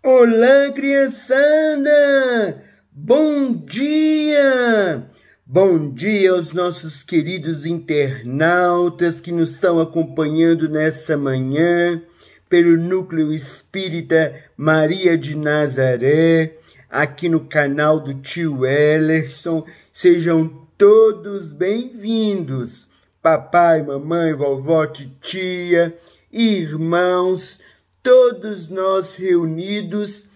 Olá, criançada! Bom dia! Bom dia aos nossos queridos internautas que nos estão acompanhando nessa manhã pelo Núcleo Espírita Maria de Nazaré, aqui no canal do tio Ellerson. Sejam todos bem-vindos, papai, mamãe, vovó, titia, irmãos, todos nós reunidos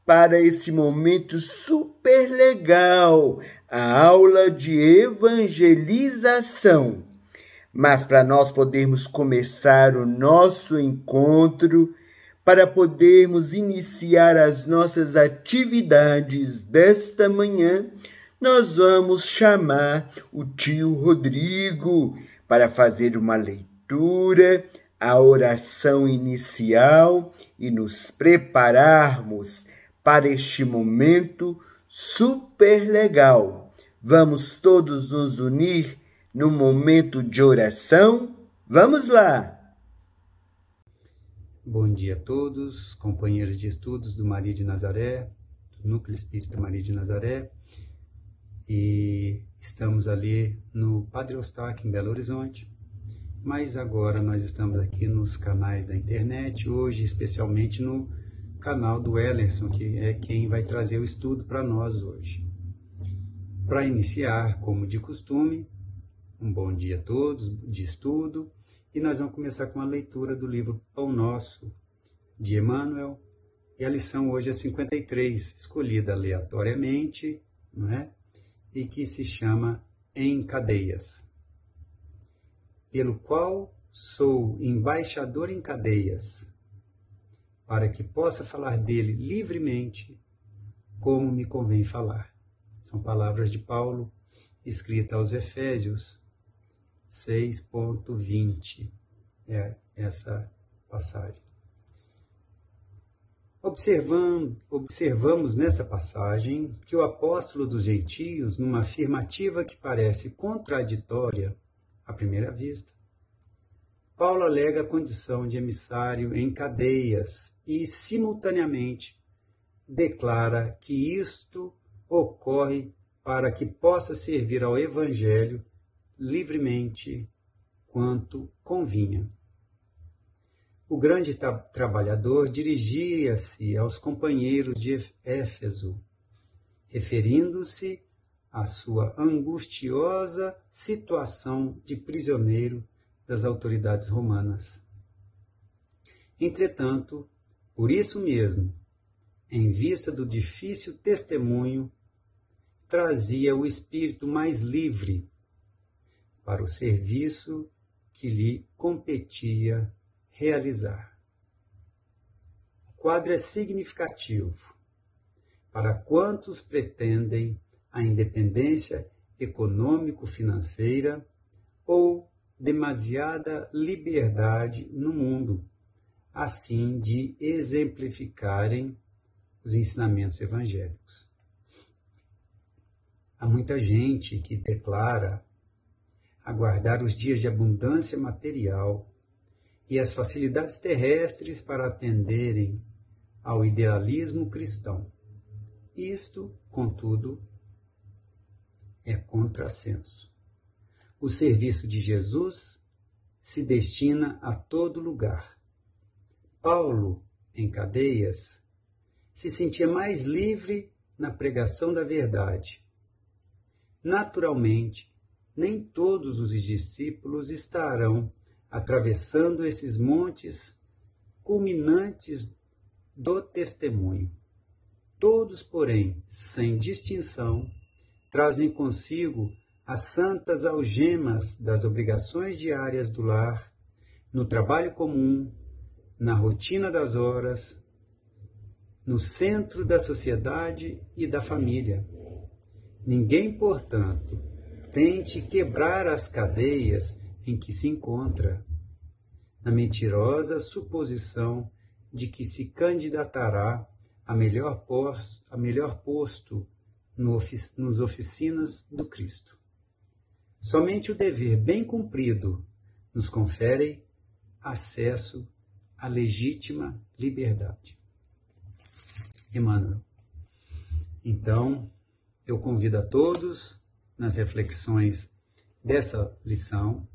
para esse momento super legal, a aula de evangelização. Mas para nós podermos começar o nosso encontro, para podermos iniciar as nossas atividades desta manhã, nós vamos chamar o tio Rodrigo para fazer uma leitura, a oração inicial e nos prepararmos para este momento super legal. Vamos todos nos unir no momento de oração? Vamos lá! Bom dia a todos, companheiros de estudos do Maria de Nazaré, do Núcleo Espírita Maria de Nazaré. E estamos ali no Padre Eustáquio, em Belo Horizonte. Mas agora nós estamos aqui nos canais da internet, hoje especialmente no canal do Ellerson, que é quem vai trazer o estudo para nós hoje. Para iniciar, como de costume, um bom dia a todos de estudo, e nós vamos começar com a leitura do livro Pão Nosso, de Emmanuel, e a lição hoje é 53, escolhida aleatoriamente, não é? E que se chama Em Cadeias. Pelo qual sou embaixador em cadeias, para que possa falar dele livremente, como me convém falar. São palavras de Paulo, escritas aos Efésios 6.20, é essa passagem. Observamos nessa passagem que o apóstolo dos gentios, numa afirmativa que parece contraditória à primeira vista, Paulo alega a condição de emissário em cadeias e, simultaneamente, declara que isto ocorre para que possa servir ao Evangelho livremente quanto convinha. O grande trabalhador dirigia-se aos companheiros de Éfeso, referindo-se à sua angustiosa situação de prisioneiro das autoridades romanas. Entretanto, por isso mesmo, em vista do difícil testemunho, trazia o espírito mais livre para o serviço que lhe competia realizar. O quadro é significativo para quantos pretendem a independência econômico-financeira ou demasiada liberdade no mundo, a fim de exemplificarem os ensinamentos evangélicos. Há muita gente que declara aguardar os dias de abundância material e as facilidades terrestres para atenderem ao idealismo cristão. Isto, contudo, é contrassenso. O serviço de Jesus se destina a todo lugar. Paulo, em cadeias, se sentia mais livre na pregação da verdade. Naturalmente, nem todos os discípulos estarão atravessando esses montes culminantes do testemunho. Todos, porém, sem distinção, trazem consigo as santas algemas das obrigações diárias do lar, no trabalho comum, na rotina das horas, no centro da sociedade e da família. Ninguém, portanto, tente quebrar as cadeias em que se encontra, na mentirosa suposição de que se candidatará a melhor posto nos oficinas do Cristo. Somente o dever bem cumprido nos confere acesso à legítima liberdade. Emmanuel. Então, eu convido a todos, nas reflexões dessa lição,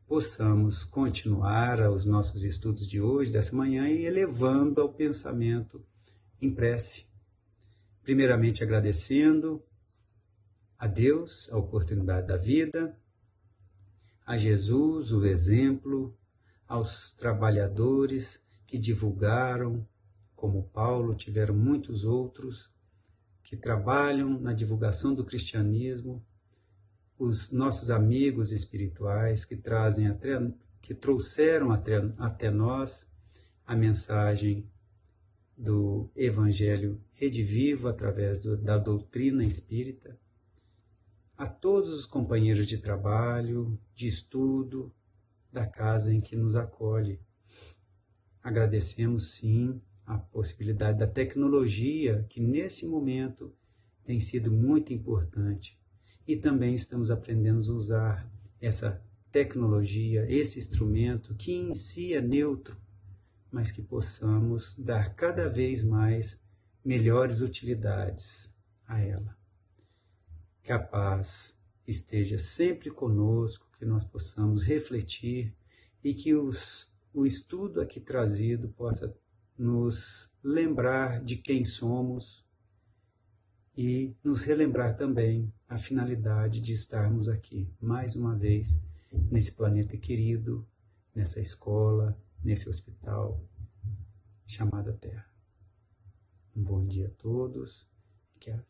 possamos continuar os nossos estudos de hoje, dessa manhã, e elevando ao pensamento em prece. Primeiramente agradecendo a Deus a oportunidade da vida, a Jesus o exemplo, aos trabalhadores que divulgaram, como Paulo, tiveram muitos outros que trabalham na divulgação do cristianismo, os nossos amigos espirituais que trouxeram até nós a mensagem do Evangelho redivivo através da doutrina espírita, a todos os companheiros de trabalho, de estudo, da casa em que nos acolhe. Agradecemos, sim, a possibilidade da tecnologia, que nesse momento tem sido muito importante. E também estamos aprendendo a usar essa tecnologia, esse instrumento, que em si é neutro, mas que possamos dar cada vez mais melhores utilidades a ela. Que a paz esteja sempre conosco, que nós possamos refletir e que o estudo aqui trazido possa nos lembrar de quem somos e nos relembrar também a finalidade de estarmos aqui, mais uma vez, nesse planeta querido, nessa escola, nesse hospital chamado Terra. Um bom dia a todos, que a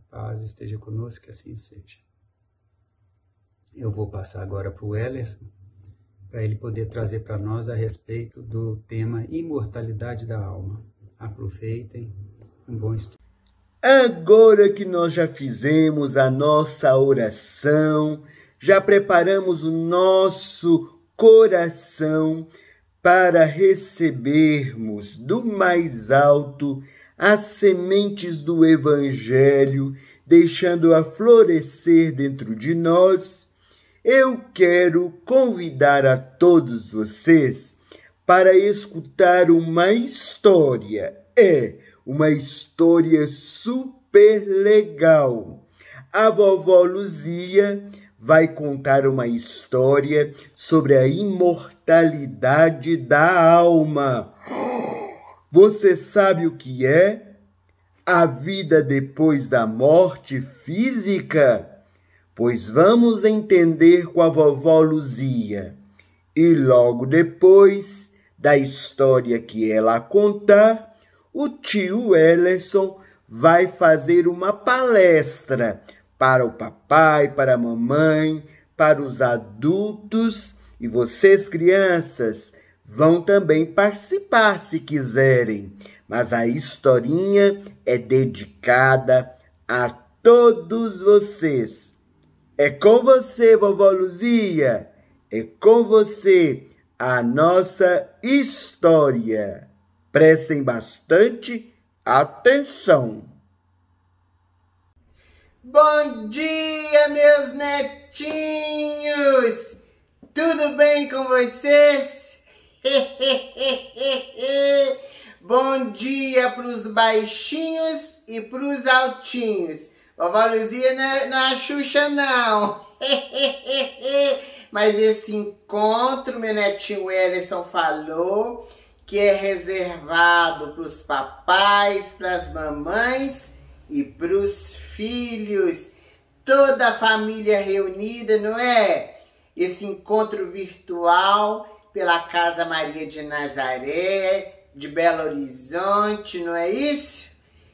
paz esteja conosco, que assim seja. Eu vou passar agora para o Ellerson, para ele poder trazer para nós a respeito do tema imortalidade da alma. Aproveitem, um bom estudo. Agora que nós já fizemos a nossa oração, já preparamos o nosso coração para recebermos do mais alto as sementes do Evangelho, deixando-a florescer dentro de nós, eu quero convidar a todos vocês para escutar uma história. Uma história super legal. A vovó Luzia vai contar uma história sobre a imortalidade da alma. Você sabe o que é? A vida depois da morte física? Pois vamos entender com a vovó Luzia. E logo depois da história que ela contar, o tio Ellerson vai fazer uma palestra para o papai, para a mamãe, para os adultos, e vocês, crianças, vão também participar se quiserem. Mas a historinha é dedicada a todos vocês. É com você, vovó Luzia. É com você a nossa história. Prestem bastante atenção. Bom dia, meus netinhos! Tudo bem com vocês? Bom dia para os baixinhos e para os altinhos. Vovó Luzia não é a Xuxa, não. Mas esse encontro, meu netinho Ellerson falou, que é reservado para os papais, para as mamães e para os filhos. Toda a família reunida, não é? Esse encontro virtual pela Casa Maria de Nazaré, de Belo Horizonte, não é isso?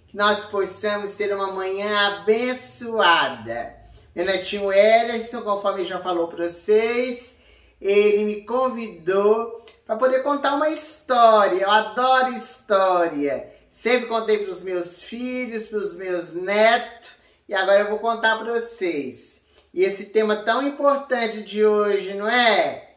Que nós possamos ter uma manhã abençoada. Meu netinho Ellerson, conforme já falou para vocês, ele me convidou para poder contar uma história. Eu adoro história. Sempre contei para os meus filhos, para os meus netos, e agora eu vou contar para vocês. E esse tema tão importante de hoje, não é?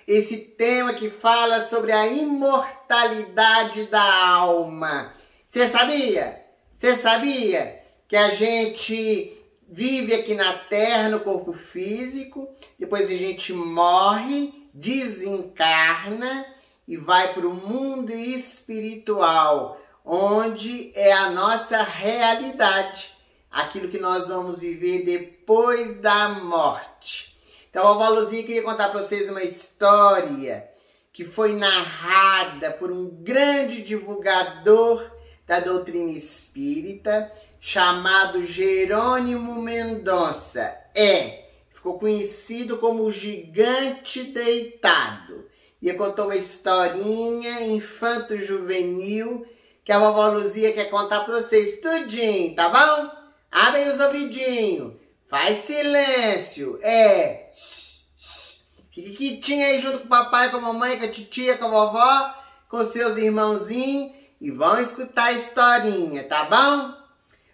Esse tema que fala sobre a imortalidade da alma. Você sabia? Você sabia que a gente vive aqui na Terra, no corpo físico, depois a gente morre, desencarna e vai para o mundo espiritual, onde é a nossa realidade, aquilo que nós vamos viver depois da morte. Então a vovó Luzia queria contar para vocês uma história que foi narrada por um grande divulgador da doutrina espírita, chamado Jerônimo Mendonça. Ficou conhecido como o Gigante Deitado. E contou uma historinha infanto-juvenil que a vovó Luzia quer contar para vocês tudinho, tá bom? Abrem os ouvidinhos, faz silêncio, Fique quietinho aí junto com o papai, com a mamãe, com a titia, com a vovó, com seus irmãozinhos e vão escutar a historinha, tá bom?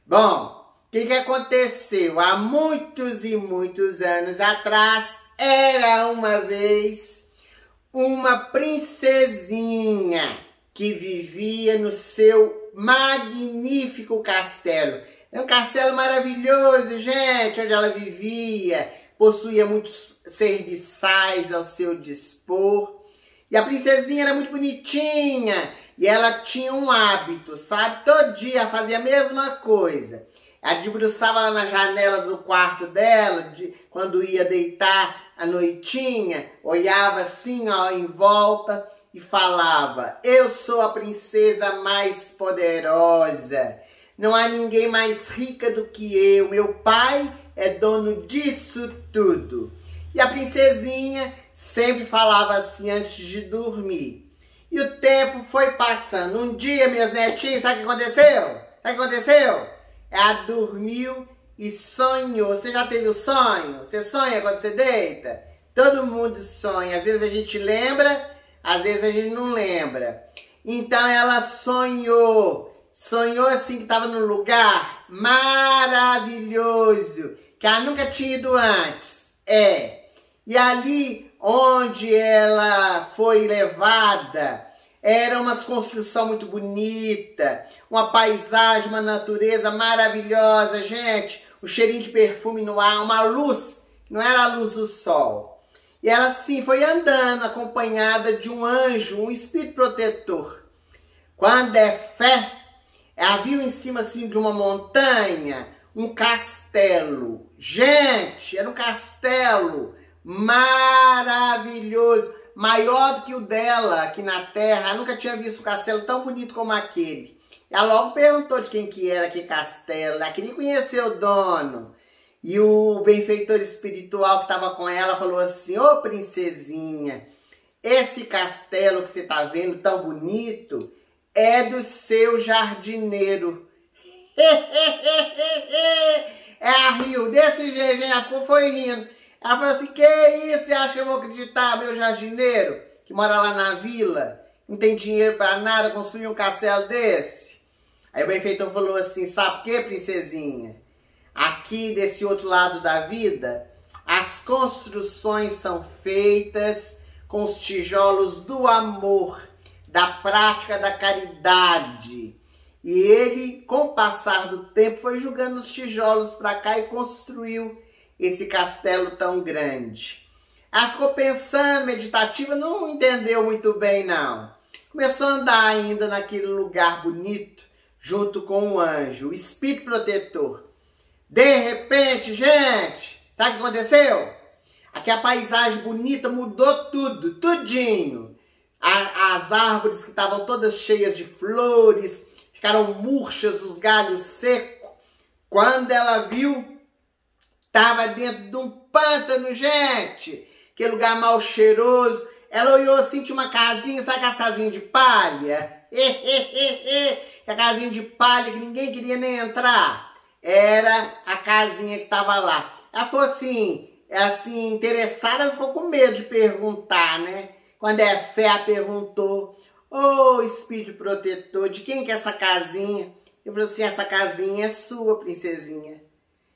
Bom, o que aconteceu? Há muitos e muitos anos atrás, era uma vez uma princesinha que vivia no seu magnífico castelo. É um castelo maravilhoso, gente, onde ela vivia. Possuía muitos serviçais ao seu dispor. E a princesinha era muito bonitinha. E ela tinha um hábito, sabe? Todo dia fazia a mesma coisa. Ela debruçava lá na janela do quarto dela, quando ia deitar à noitinha, olhava assim, ó, em volta e falava: eu sou a princesa mais poderosa. Não há ninguém mais rica do que eu. Meu pai é dono disso tudo. E a princesinha sempre falava assim antes de dormir. E o tempo foi passando. Um dia, meus netinhos, sabe o que aconteceu? Sabe o que aconteceu? Ela dormiu e sonhou. Você já teve o sonho? Você sonha quando você deita? Todo mundo sonha. Às vezes a gente lembra, às vezes a gente não lembra. Então ela sonhou. Sonhou assim que estava num lugar maravilhoso, que ela nunca tinha ido antes. E ali onde ela foi levada, era uma construção muito bonita, uma paisagem, uma natureza maravilhosa, gente. O cheirinho de perfume no ar, uma luz, que não era a luz do sol. E ela assim foi andando, acompanhada de um anjo, um espírito protetor. Quando é fé, ela viu em cima assim de uma montanha um castelo. Gente, era um castelo maravilhoso, maior do que o dela aqui na Terra. Ela nunca tinha visto um castelo tão bonito como aquele. Ela logo perguntou de quem que era aquele castelo. Ela queria conhecer o dono. E o benfeitor espiritual que estava com ela falou assim: ô princesinha, esse castelo que você está vendo tão bonito é do seu jardineiro. Ela riu desse jeito, ela foi rindo. Ela falou assim: que isso, você acha que eu vou acreditar? Meu jardineiro, que mora lá na vila, não tem dinheiro para nada, construir um castelo desse? Aí o benfeitor falou assim: sabe por quê, princesinha? Aqui desse outro lado da vida, as construções são feitas com os tijolos do amor, da prática da caridade. E ele, com o passar do tempo, foi jogando os tijolos para cá e construiu esse castelo tão grande. Ela ficou pensando, meditativa, não entendeu muito bem, não. Começou a andar ainda naquele lugar bonito, junto com o anjo, o espírito protetor. De repente, gente, sabe o que aconteceu? Aquela paisagem bonita mudou tudo, tudinho. As árvores que estavam todas cheias de flores, ficaram murchas, os galhos secos. Quando ela viu, estava dentro de um pântano, gente. Aquele lugar mal cheiroso. Ela olhou assim, tinha uma casinha, sabe aquelas casinhas de palha? A casinha de palha que ninguém queria nem entrar. Era a casinha que estava lá. Ela ficou assim interessada, ficou com medo de perguntar, né? Quando é fé, ela perguntou: ô espírito protetor, de quem que é essa casinha? Eu falei assim: essa casinha é sua, princesinha.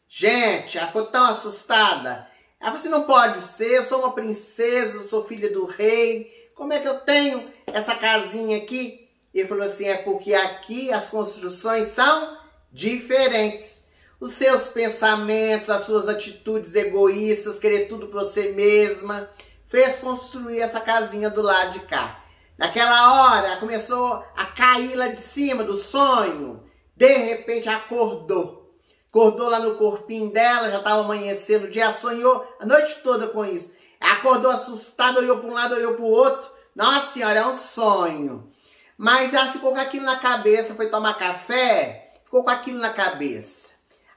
Gente, ela ficou tão assustada. Ela falou assim: não pode ser, eu sou uma princesa, eu sou filha do rei. Como é que eu tenho essa casinha aqui? Ele falou assim: é porque aqui as construções são diferentes. Os seus pensamentos, as suas atitudes egoístas, querer tudo para você mesma, fez construir essa casinha do lado de cá. Naquela hora, começou a cair lá de cima do sonho. De repente, acordou. Acordou lá no corpinho dela, já estava amanhecendo o dia, sonhou a noite toda com isso. Acordou assustada, olhou para um lado, olhou para o outro. Nossa Senhora, é um sonho. Mas ela ficou com aquilo na cabeça, foi tomar café, ficou com aquilo na cabeça.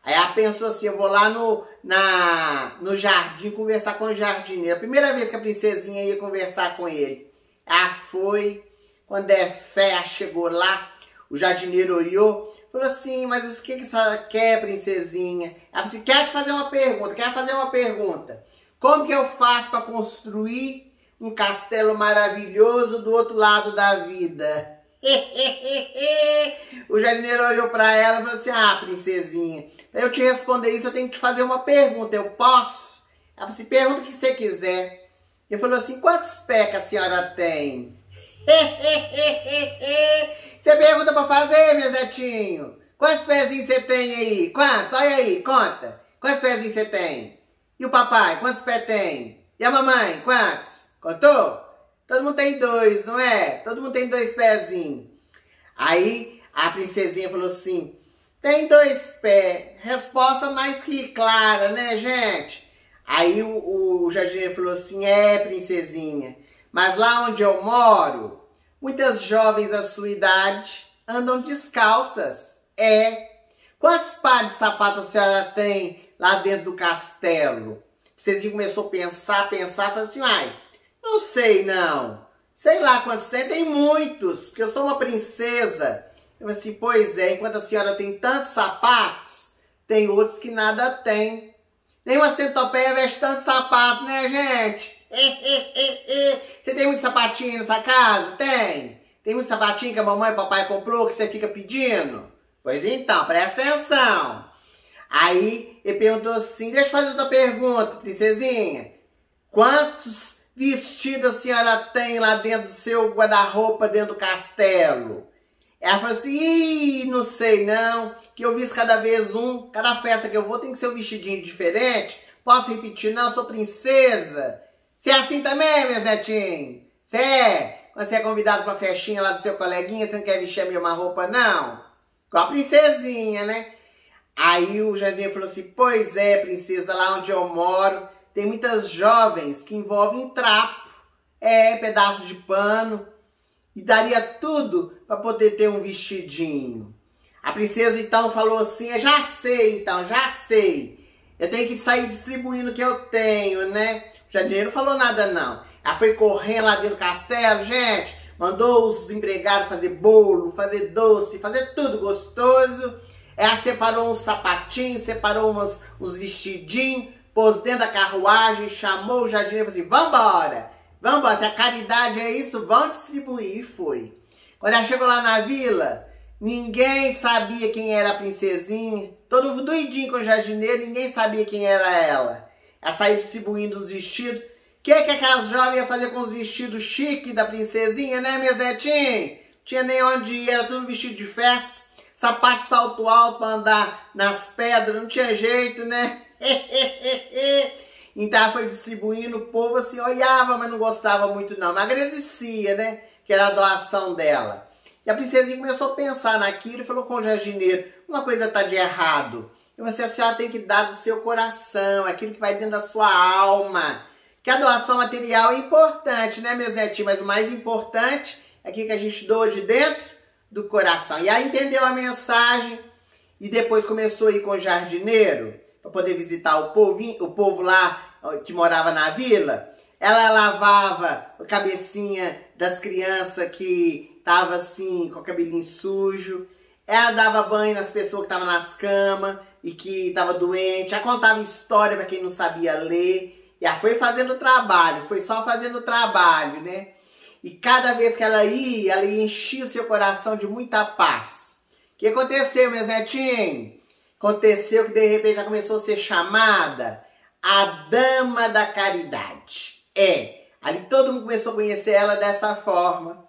Aí ela pensou assim, eu vou lá no jardim conversar com o jardineiro. A primeira vez que a princesinha ia conversar com ele. Ela foi, quando é fé, chegou lá, o jardineiro olhou, falou assim, mas o que a senhora quer, princesinha? Ela falou assim, quero te fazer uma pergunta. Como que eu faço para construir um castelo maravilhoso do outro lado da vida? O jardineiro olhou para ela e falou assim, ah, princesinha, para eu te responder isso, eu tenho que te fazer uma pergunta, eu posso? Ela falou assim, pergunta o que você quiser. Ele falou assim, quantos pés que a senhora tem? Você pergunta para fazer, meu Zetinho? Quantos pezinhos você tem aí? Quantos? Olha aí, conta. Quantos pezinhos você tem? E o papai, quantos pés tem? E a mamãe, quantos? Contou? Todo mundo tem 2, não é? Todo mundo tem 2 pezinhos. Aí a princesinha falou assim, tem 2 pés. Resposta mais que clara, né, gente? Aí o jardineiro falou assim, princesinha, mas lá onde eu moro, muitas jovens da sua idade andam descalças. Quantos pares de sapato a senhora tem lá dentro do castelo? Princesinha começou a pensar, falou assim, ai, não sei não. Sei lá quantos tem muitos, porque eu sou uma princesa. Eu falei assim, pois é, enquanto a senhora tem tantos sapatos, tem outros que nada tem. Nenhuma centopeia veste tanto sapato, né, gente? Você tem muito sapatinho nessa casa? Tem? Tem muito sapatinho que a mamãe e o papai comprou que você fica pedindo? Pois então, presta atenção. Aí ele perguntou assim, deixa eu fazer outra pergunta, princesinha. Quantos vestidos a senhora tem lá dentro do seu guarda-roupa, dentro do castelo? Ela falou assim, não sei não, que eu visto cada vez um, cada festa que eu vou tem que ser um vestidinho diferente. Posso repetir? Não, eu sou princesa. Você é assim também, meu Zetinho? Você é? Quando você é convidado para uma festinha lá do seu coleguinha, você não quer vestir a mesma roupa, não? Igual a princesinha, né? Aí o jardineiro falou assim, pois é, princesa, lá onde eu moro, tem muitas jovens que envolvem trapo, pedaço de pano, e daria tudo para poder ter um vestidinho. A princesa então falou assim, já sei. Eu tenho que sair distribuindo o que eu tenho, né? O jardineiro não falou nada não. Ela foi correndo lá dentro do castelo, gente, mandou os empregados fazer bolo, fazer doce, fazer tudo gostoso. Ela separou uns sapatinhos, separou uns vestidinhos, pôs dentro da carruagem, chamou o jardineiro e falou assim, vambora, se a caridade é isso, vão distribuir. E foi. Quando ela chegou lá na vila, ninguém sabia quem era a princesinha. Todo mundo doidinho com o jardineiro, ninguém sabia quem era ela. Ela saiu distribuindo os vestidos. O que aquelas jovens iam fazer com os vestidos chiques da princesinha, né, minha Zetinha? Tinha nem onde ir, era tudo vestido de festa. Sapato de salto alto para andar nas pedras, não tinha jeito, né? Então ela foi distribuindo, o povo assim, olhava, mas não gostava muito não. Mas agradecia, né? Que era a doação dela. E a princesinha começou a pensar naquilo e falou com o jardineiro, uma coisa está de errado. E você, a senhora tem que dar do seu coração, aquilo que vai dentro da sua alma. Que a doação material é importante, né, meus netinhos? Mas o mais importante é aquilo que a gente doa de dentro do coração. E aí entendeu a mensagem e depois começou a ir com o jardineiro para poder visitar o povo lá que morava na vila. Ela lavava a cabecinha das crianças que estavam assim, com o cabelinho sujo. Ela dava banho nas pessoas que estavam nas camas e que estavam doentes. Ela contava história para quem não sabia ler. E ela foi fazendo trabalho, foi só fazendo trabalho, né? E cada vez que ela ia encher o seu coração de muita paz. O que aconteceu, meus netinhos? Aconteceu que de repente ela começou a ser chamada a Dama da Caridade. Ali todo mundo começou a conhecer ela dessa forma.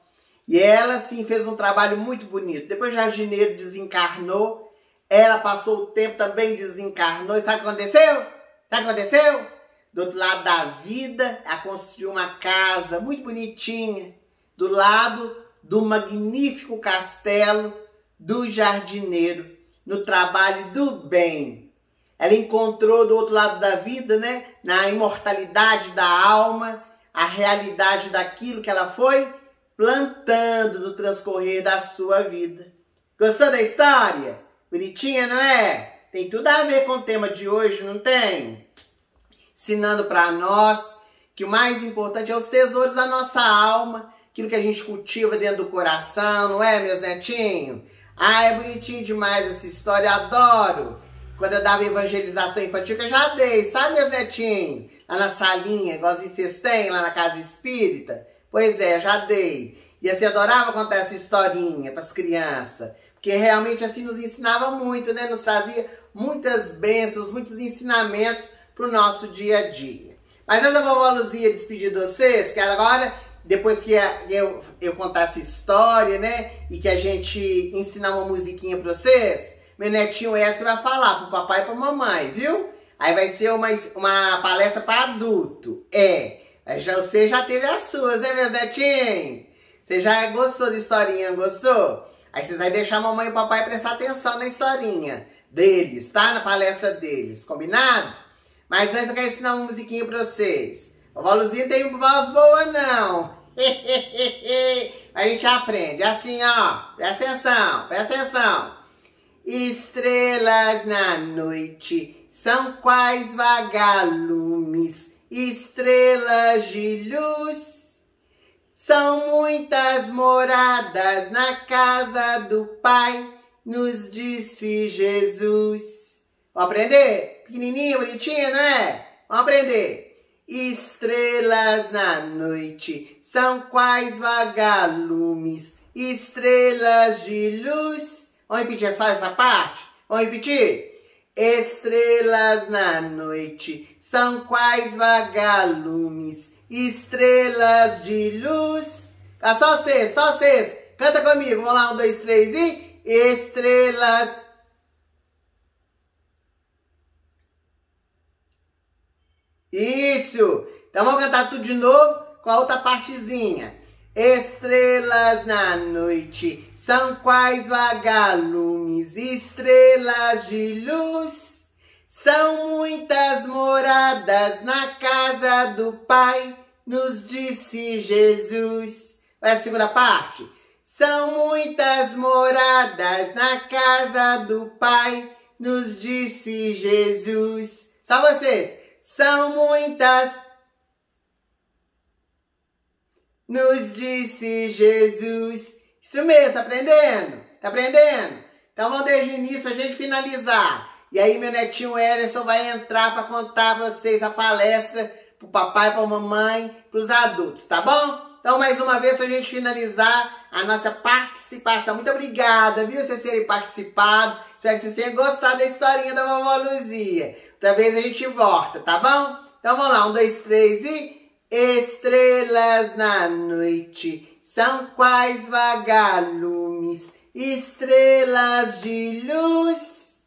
E ela, sim, fez um trabalho muito bonito. Depois o jardineiro desencarnou. Ela passou o tempo, também desencarnou. E sabe o que aconteceu? Do outro lado da vida, ela construiu uma casa muito bonitinha. Do do lado do magnífico castelo do jardineiro, no trabalho do bem. Ela encontrou do outro lado da vida, né, na imortalidade da alma, a realidade daquilo que ela foi plantando no transcorrer da sua vida. Gostou da história? Bonitinha, não é? Tem tudo a ver com o tema de hoje, não tem? Ensinando para nós que o mais importante é os tesouros da nossa alma, aquilo que a gente cultiva dentro do coração, não é, meus netinhos? Ah, é bonitinho demais essa história, eu adoro. Quando eu dava evangelização infantil, que eu já dei, sabe, meus netinhos? Lá na salinha, igualzinho vocês têm, lá na casa espírita. Pois é, já dei. E assim, adorava contar essa historinha para as crianças. Porque realmente assim nos ensinava muito, né? Nos trazia muitas bênçãos, muitos ensinamentos para o nosso dia a dia. Mas antes da vovó Luzia despedir de vocês, que agora, depois que eu contar essa história, né? E que a gente ensinar uma musiquinha para vocês, meu netinho Wesley vai falar pro papai e pra mamãe, viu? Aí vai ser uma palestra para adulto. Você já teve as suas, né, meus netinhos? Você já gostou de historinha, gostou? Aí vocês vão deixar a mamãe e o papai prestar atenção na historinha deles, tá? Na palestra deles, combinado? Mas antes eu quero ensinar uma musiquinha pra vocês. Vovó Luzia tem voz boa, não. A gente aprende. Assim, ó. Presta atenção, presta atenção. Estrelas na noite são quais vagalumes, estrelas de luz. São muitas moradas na casa do Pai, nos disse Jesus. Vamos aprender? Pequenininho, bonitinho, não é? Vamos aprender. Estrelas na noite são quais vagalumes, estrelas de luz. Vamos repetir só essa parte? Vamos repetir? Estrelas na noite são quais vagalumes, estrelas de luz. Ah, só vocês. Canta comigo. Vamos lá, 1, 2, 3 e... Estrelas. Isso. Então vamos cantar tudo de novo com a outra partezinha. Estrelas na noite são quais vagalumes, estrelas de luz. São muitas moradas na casa do Pai, nos disse Jesus. Vai a segunda parte. São muitas moradas na casa do Pai, nos disse Jesus. Só vocês. São muitas, nos disse Jesus. Isso mesmo, tá aprendendo? Tá aprendendo? Então vamos desde o início pra gente finalizar. E aí meu netinho Ellison vai entrar para contar para vocês a palestra pro papai, pra mamãe, pros adultos, tá bom? Então mais uma vez pra gente finalizar a nossa participação. Muito obrigada, viu, vocês terem participado. Espero que vocês tenham gostado da historinha da vovó Luzia. Outra vez a gente volta, tá bom? Então vamos lá, 1, 2, 3 e... Estrelas na noite são quais vagalumes, estrelas de luz.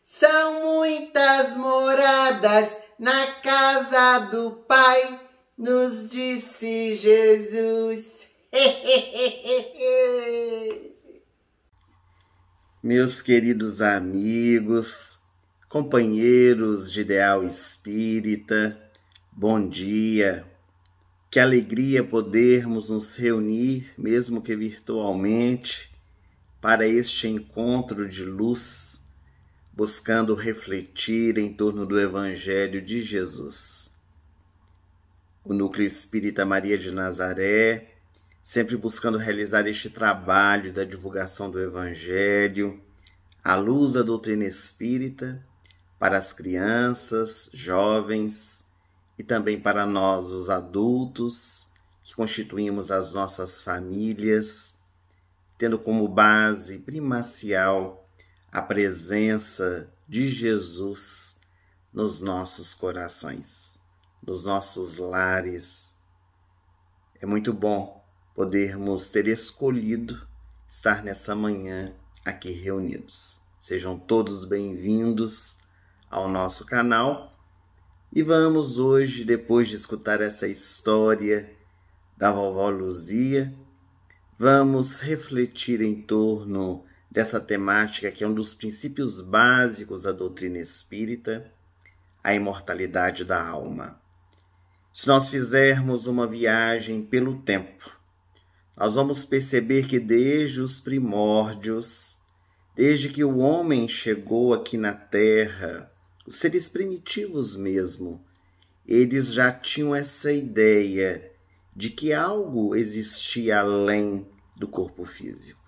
São muitas moradas na casa do Pai, nos disse Jesus. Meus queridos amigos, companheiros de Ideal Espírita, bom dia. Que alegria podermos nos reunir, mesmo que virtualmente, para este encontro de luz, buscando refletir em torno do Evangelho de Jesus. O Núcleo Espírita Maria de Nazaré, sempre buscando realizar este trabalho da divulgação do Evangelho, à luz da doutrina espírita, para as crianças, jovens e também para nós, os adultos, que constituímos as nossas famílias, tendo como base primacial a presença de Jesus nos nossos corações, nos nossos lares. É muito bom podermos ter escolhido estar nessa manhã aqui reunidos. Sejam todos bem-vindos ao nosso canal. E vamos hoje, depois de escutar essa história da vovó Luzia, vamos refletir em torno dessa temática que é um dos princípios básicos da doutrina espírita, a imortalidade da alma. Se nós fizermos uma viagem pelo tempo, nós vamos perceber que desde os primórdios, desde que o homem chegou aqui na Terra, os seres primitivos mesmo, eles já tinham essa ideia de que algo existia além do corpo físico.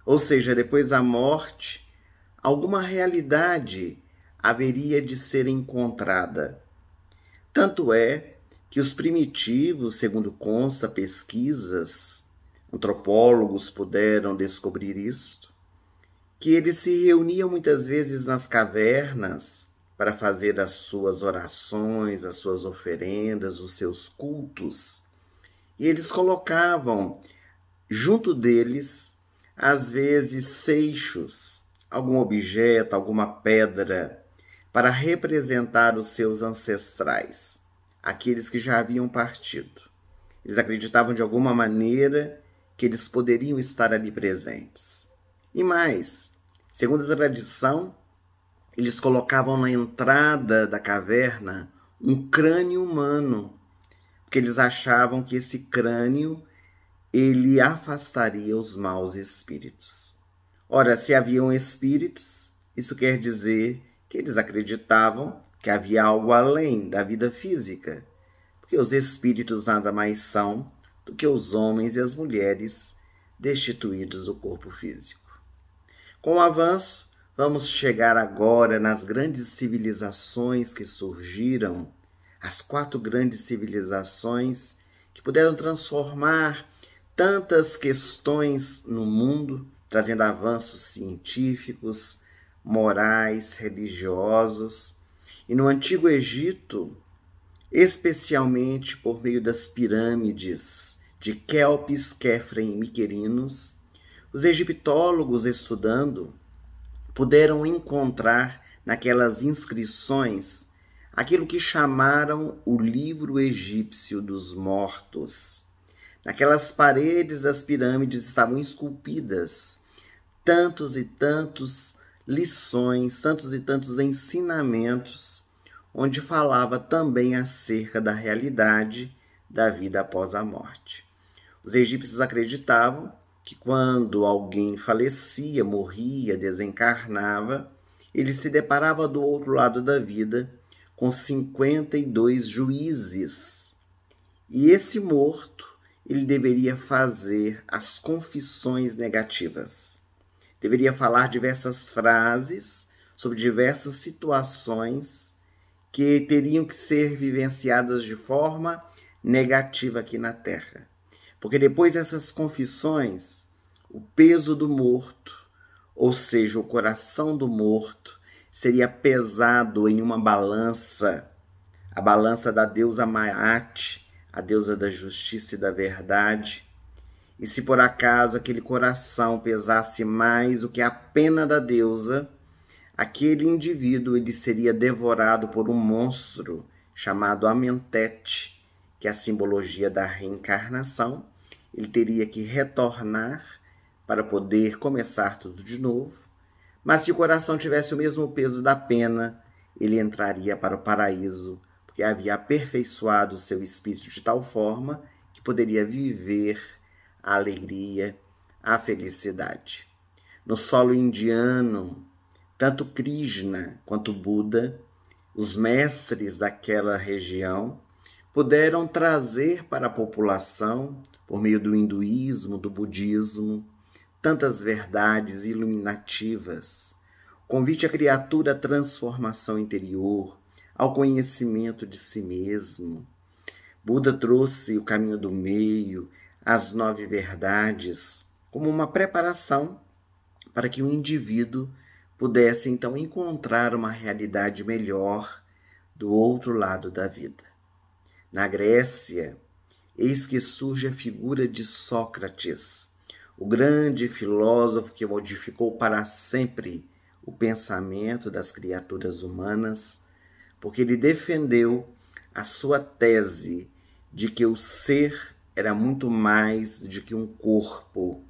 Ou seja, depois da morte, alguma realidade haveria de ser encontrada. Tanto é que os primitivos, segundo consta pesquisas, antropólogos puderam descobrir isto, que eles se reuniam muitas vezes nas cavernas para fazer as suas orações, as suas oferendas, os seus cultos. E eles colocavam junto deles, às vezes, seixos, algum objeto, alguma pedra, para representar os seus ancestrais, aqueles que já haviam partido. Eles acreditavam de alguma maneira que eles poderiam estar ali presentes. E mais, segundo a tradição, eles colocavam na entrada da caverna um crânio humano, porque eles achavam que esse crânio ele afastaria os maus espíritos. Ora, se haviam espíritos, isso quer dizer que eles acreditavam que havia algo além da vida física, porque os espíritos nada mais são do que os homens e as mulheres destituídos do corpo físico. Com o avanço, vamos chegar agora nas grandes civilizações que surgiram, as 4 grandes civilizações que puderam transformar tantas questões no mundo, trazendo avanços científicos, morais, religiosos. E no Antigo Egito, especialmente por meio das pirâmides de Quéopis, Quéfren e Miquerinos, os egiptólogos estudando puderam encontrar naquelas inscrições aquilo que chamaram o livro egípcio dos mortos. Naquelas paredes das pirâmides estavam esculpidas tantos e tantos lições, tantos e tantos ensinamentos, onde falava também acerca da realidade da vida após a morte. Os egípcios acreditavam que quando alguém falecia, morria, desencarnava, ele se deparava do outro lado da vida com 52 juízes. E esse morto, ele deveria fazer as confissões negativas. Deveria falar diversas frases sobre diversas situações que teriam que ser vivenciadas de forma negativa aqui na Terra. Porque depois dessas confissões, o peso do morto, ou seja, o coração do morto, seria pesado em uma balança, a balança da deusa Maat, a deusa da justiça e da verdade. E se por acaso aquele coração pesasse mais do que a pena da deusa, aquele indivíduo ele seria devorado por um monstro chamado Amentet, que é a simbologia da reencarnação. Ele teria que retornar para poder começar tudo de novo. Mas se o coração tivesse o mesmo peso da pena, ele entraria para o paraíso, porque havia aperfeiçoado o seu espírito de tal forma que poderia viver a alegria, a felicidade. No solo indiano, tanto Krishna quanto Buda, os mestres daquela região, puderam trazer para a população, por meio do hinduísmo, do budismo, tantas verdades iluminativas, convite à criatura à transformação interior, ao conhecimento de si mesmo. Buda trouxe o caminho do meio, as 9 verdades, como uma preparação para que o indivíduo pudesse então encontrar uma realidade melhor do outro lado da vida. Na Grécia, eis que surge a figura de Sócrates, o grande filósofo que modificou para sempre o pensamento das criaturas humanas, porque ele defendeu a sua tese de que o ser era muito mais do que um corpo,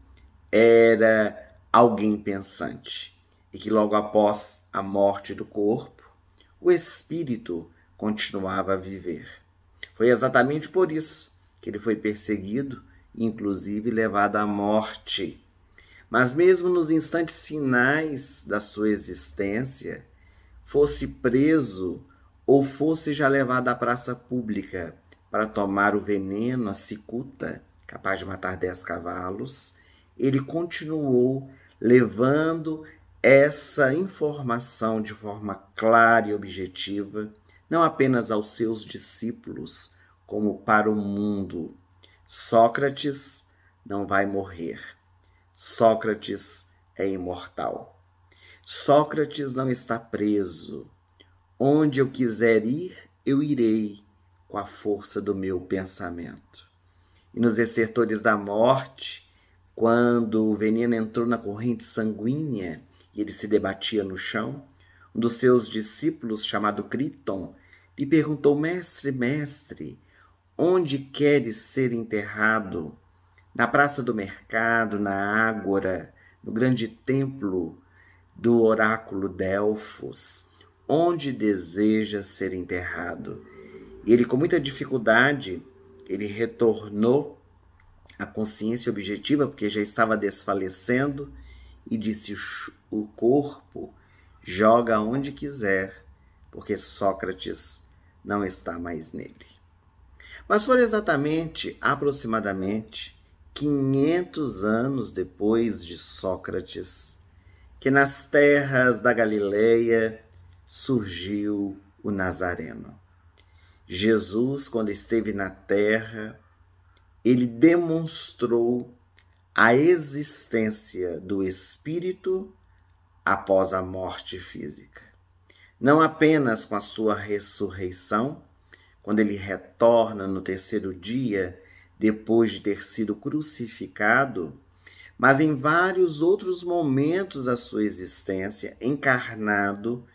era alguém pensante. E que logo após a morte do corpo, o espírito continuava a viver. Foi exatamente por isso que ele foi perseguido e inclusive levado à morte. Mas mesmo nos instantes finais da sua existência, fosse preso ou fosse já levado à praça pública para tomar o veneno, a cicuta, capaz de matar 10 cavalos, ele continuou levando essa informação de forma clara e objetiva, não apenas aos seus discípulos, como para o mundo. Sócrates não vai morrer. Sócrates é imortal. Sócrates não está preso. Onde eu quiser ir, eu irei com a força do meu pensamento. E nos estertores da morte, quando o veneno entrou na corrente sanguínea e ele se debatia no chão, um dos seus discípulos, chamado Críton, lhe perguntou: mestre, mestre, onde queres ser enterrado? Na praça do mercado, na ágora, no grande templo do oráculo Delfos, onde deseja ser enterrado? E ele, com muita dificuldade, ele retornou à consciência objetiva, porque já estava desfalecendo, e disse: o corpo joga onde quiser, porque Sócrates não está mais nele. Mas foi exatamente, aproximadamente, 500 anos depois de Sócrates, que nas terras da Galileia surgiu o Nazareno. Jesus, quando esteve na terra, ele demonstrou a existência do Espírito após a morte física. Não apenas com a sua ressurreição, quando ele retorna no terceiro dia, depois de ter sido crucificado, mas em vários outros momentos da sua existência, encarnado,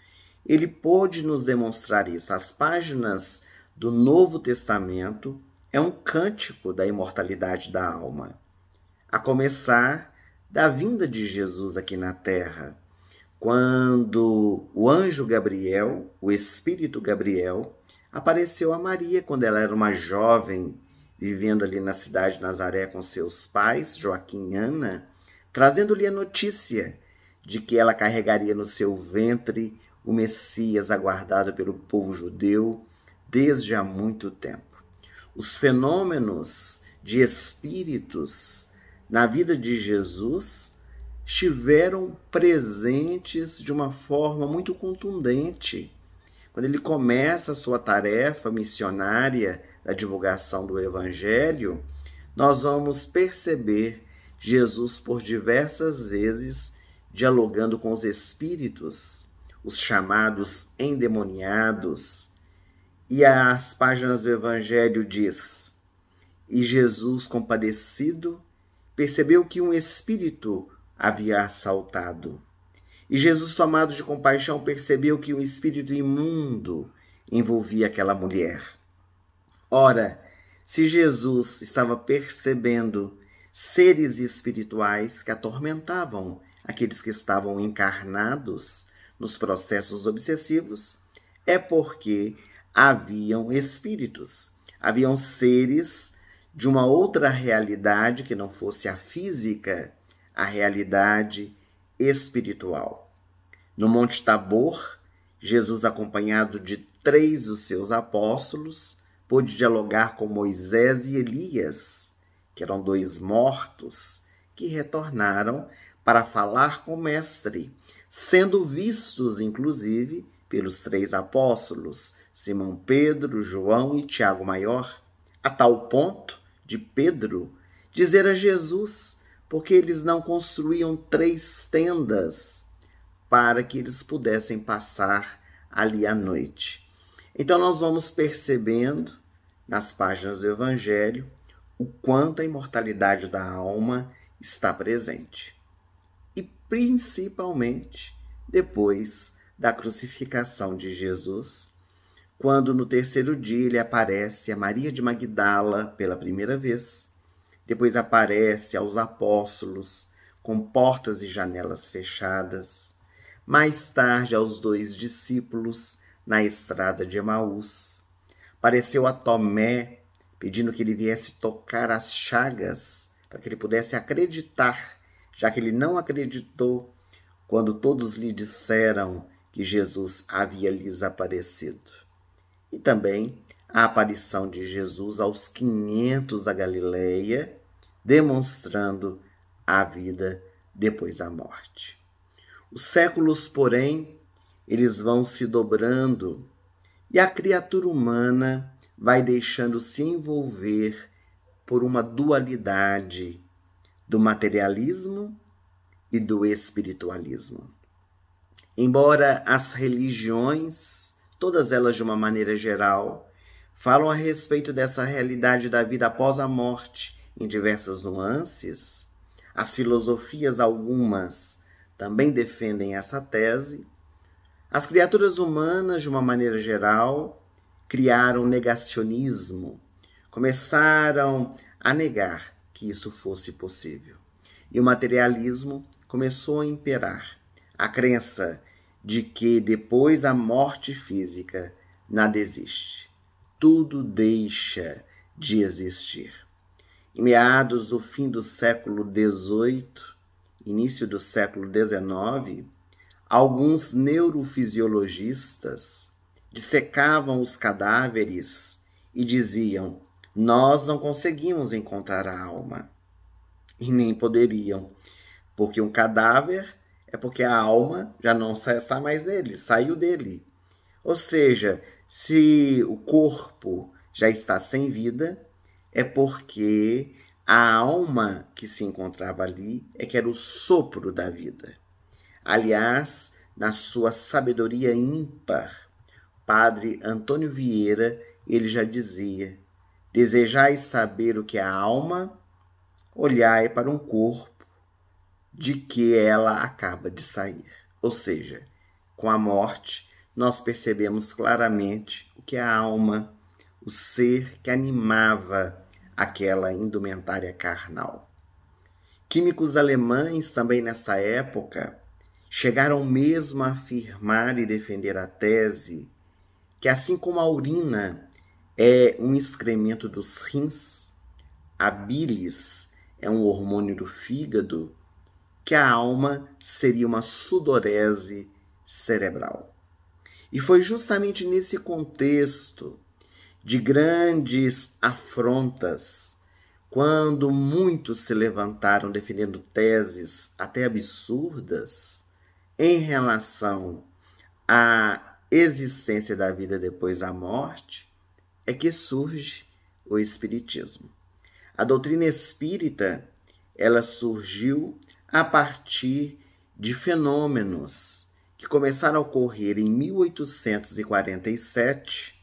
ele pôde nos demonstrar isso. As páginas do Novo Testamento é um cântico da imortalidade da alma, a começar da vinda de Jesus aqui na Terra, quando o anjo Gabriel, o Espírito Gabriel, apareceu a Maria quando ela era uma jovem, vivendo ali na cidade de Nazaré com seus pais, Joaquim e Ana, trazendo-lhe a notícia de que ela carregaria no seu ventre o Messias aguardado pelo povo judeu desde há muito tempo. Os fenômenos de espíritos na vida de Jesus estiveram presentes de uma forma muito contundente. Quando ele começa a sua tarefa missionária da divulgação do Evangelho, nós vamos perceber Jesus por diversas vezes dialogando com os espíritos, os chamados endemoniados. E as páginas do Evangelho diz: e Jesus, compadecido, percebeu que um espírito havia assaltado. E Jesus, tomado de compaixão, percebeu que um espírito imundo envolvia aquela mulher. Ora, se Jesus estava percebendo seres espirituais que atormentavam aqueles que estavam encarnados nos processos obsessivos, é porque haviam espíritos, haviam seres de uma outra realidade que não fosse a física, a realidade espiritual. No Monte Tabor, Jesus, acompanhado de 3 dos seus apóstolos, pôde dialogar com Moisés e Elias, que eram 2 mortos, que retornaram para falar com o Mestre, sendo vistos, inclusive, pelos 3 apóstolos, Simão Pedro, João e Tiago Maior, a tal ponto de Pedro dizer a Jesus porque eles não construíam 3 tendas para que eles pudessem passar ali à noite. Então nós vamos percebendo nas páginas do Evangelho o quanto a imortalidade da alma está presente. E principalmente depois da crucificação de Jesus, quando no terceiro dia ele aparece a Maria de Magdala pela primeira vez, depois aparece aos apóstolos com portas e janelas fechadas, mais tarde aos 2 discípulos na estrada de Emaús. Apareceu a Tomé, pedindo que ele viesse tocar as chagas, para que ele pudesse acreditar, já que ele não acreditou quando todos lhe disseram que Jesus havia lhes aparecido. E também a aparição de Jesus aos 500 da Galileia, demonstrando a vida depois da morte. Os séculos, porém, eles vão se dobrando e a criatura humana vai deixando se envolver por uma dualidade do materialismo e do espiritualismo. Embora as religiões, todas elas de uma maneira geral, falam a respeito dessa realidade da vida após a morte em diversas nuances, as filosofias algumas também defendem essa tese. As criaturas humanas, de uma maneira geral, criaram negacionismo, começaram a negar que isso fosse possível. E o materialismo começou a imperar. A crença de que depois da morte física nada existe. Tudo deixa de existir. Em meados do fim do século XVIII, início do século XIX, alguns neurofisiologistas dissecavam os cadáveres e diziam: nós não conseguimos encontrar a alma. E nem poderiam, porque um cadáver é porque a alma já não está mais nele, saiu dele. Ou seja, se o corpo já está sem vida, é porque a alma que se encontrava ali é que era o sopro da vida. Aliás, na sua sabedoria ímpar, Padre Antônio Vieira, ele já dizia: desejais saber o que é a alma? Olhai para um corpo de que ela acaba de sair. Ou seja, com a morte, nós percebemos claramente o que é a alma, o ser que animava aquela indumentária carnal. Químicos alemães, também nessa época, chegaram mesmo a afirmar e defender a tese que, assim como a urina é um excremento dos rins, a bilis é um hormônio do fígado, que a alma seria uma sudorese cerebral. E foi justamente nesse contexto de grandes afrontas, quando muitos se levantaram defendendo teses até absurdas em relação à existência da vida depois da morte, é que surge o Espiritismo. A doutrina espírita, ela surgiu a partir de fenômenos que começaram a ocorrer em 1847,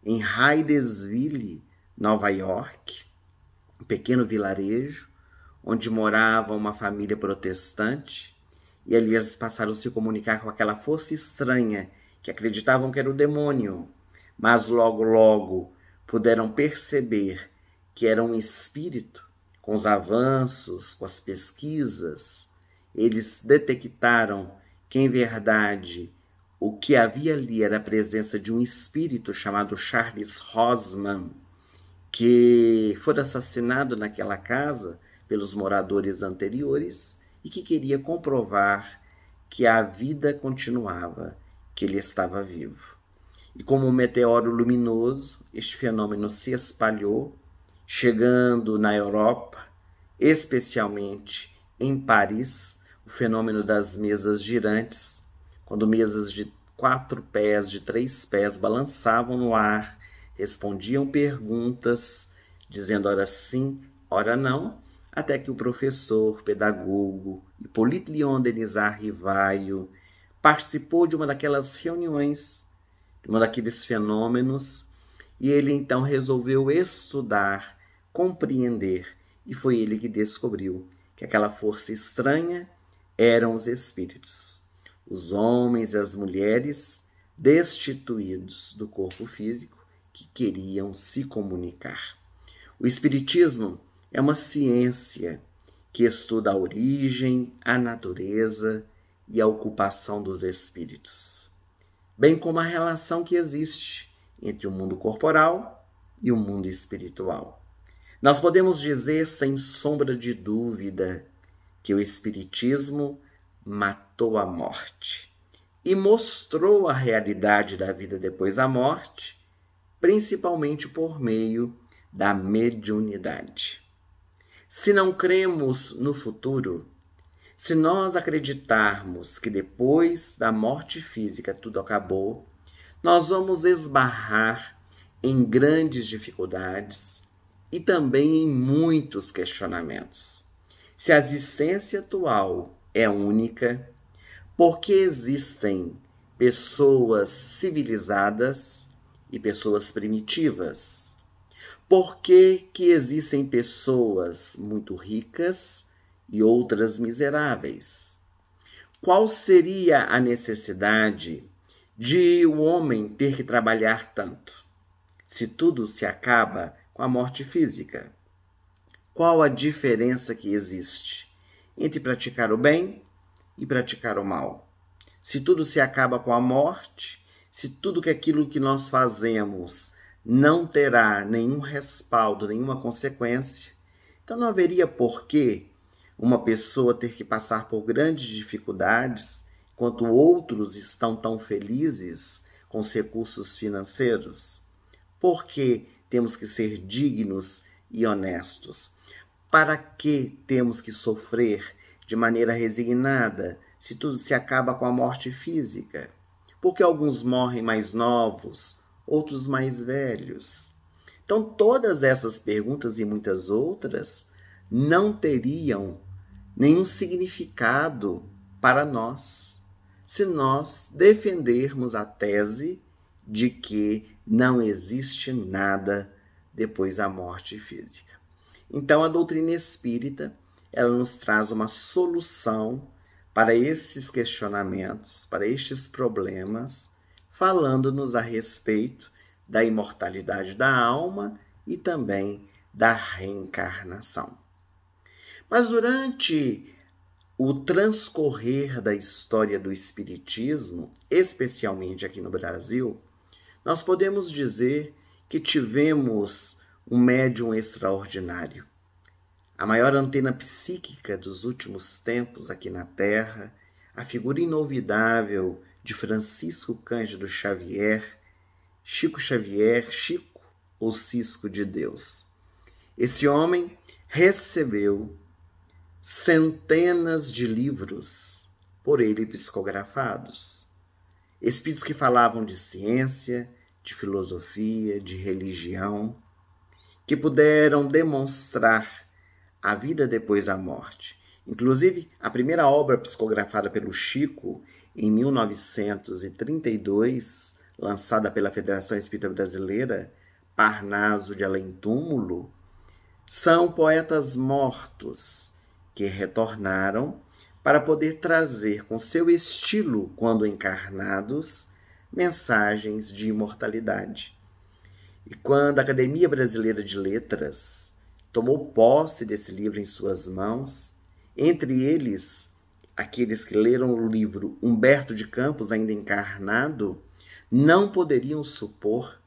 em Hydesville, Nova York, um pequeno vilarejo, onde morava uma família protestante, e ali eles passaram a se comunicar com aquela força estranha, que acreditavam que era o demônio, mas logo puderam perceber que era um espírito. Com os avanços, com as pesquisas, eles detectaram que, em verdade, o que havia ali era a presença de um espírito chamado Charles Rosman, que foi assassinado naquela casa pelos moradores anteriores e que queria comprovar que a vida continuava, que ele estava vivo. E como um meteoro luminoso, este fenômeno se espalhou, chegando na Europa, especialmente em Paris, o fenômeno das mesas girantes, quando mesas de 4 pés, de 3 pés, balançavam no ar, respondiam perguntas, dizendo ora sim, ora não, até que o professor, pedagogo, Hippolyte Léon Denisard Rivaio, participou de uma daquelas reuniões, de um daqueles fenômenos, e ele então resolveu estudar, compreender, e foi ele que descobriu que aquela força estranha eram os espíritos, os homens e as mulheres destituídos do corpo físico que queriam se comunicar. O espiritismo é uma ciência que estuda a origem, a natureza e a ocupação dos espíritos, bem como a relação que existe entre o mundo corporal e o mundo espiritual. Nós podemos dizer, sem sombra de dúvida, que o Espiritismo matou a morte e mostrou a realidade da vida depois da morte, principalmente por meio da mediunidade. Se não cremos no futuro, se nós acreditarmos que depois da morte física tudo acabou, nós vamos esbarrar em grandes dificuldades e também em muitos questionamentos. Se a existência atual é única, por que existem pessoas civilizadas e pessoas primitivas? Por que existem pessoas muito ricas e outras miseráveis? Qual seria a necessidade de o homem ter que trabalhar tanto, se tudo se acaba com a morte física? Qual a diferença que existe entre praticar o bem e praticar o mal? Se tudo se acaba com a morte, se tudo aquilo que nós fazemos não terá nenhum respaldo, nenhuma consequência, então não haveria por que uma pessoa ter que passar por grandes dificuldades, enquanto outros estão tão felizes com os recursos financeiros. Por que temos que ser dignos e honestos? Para que temos que sofrer de maneira resignada se tudo se acaba com a morte física? Porque alguns morrem mais novos, outros mais velhos. Então, todas essas perguntas e muitas outras não teriam nenhum significado para nós, se nós defendermos a tese de que não existe nada depois da morte física. Então, a doutrina espírita, ela nos traz uma solução para esses questionamentos, para estes problemas, falando-nos a respeito da imortalidade da alma e também da reencarnação. Mas durante o transcorrer da história do Espiritismo, especialmente aqui no Brasil, nós podemos dizer que tivemos um médium extraordinário. A maior antena psíquica dos últimos tempos aqui na Terra, a figura inovidável de Francisco Cândido Xavier, Chico Xavier, Chico ou Cisco de Deus. Esse homem recebeu centenas de livros por ele psicografados. Espíritos que falavam de ciência, de filosofia, de religião, que puderam demonstrar a vida depois da morte. Inclusive, a primeira obra psicografada pelo Chico, em 1932, lançada pela Federação Espírita Brasileira, Parnaso de Além Túmulo, são poetas mortos que retornaram para poder trazer com seu estilo, quando encarnados, mensagens de imortalidade. E quando a Academia Brasileira de Letras tomou posse desse livro em suas mãos, entre eles, aqueles que leram o livro Humberto de Campos, ainda encarnado, não poderiam supor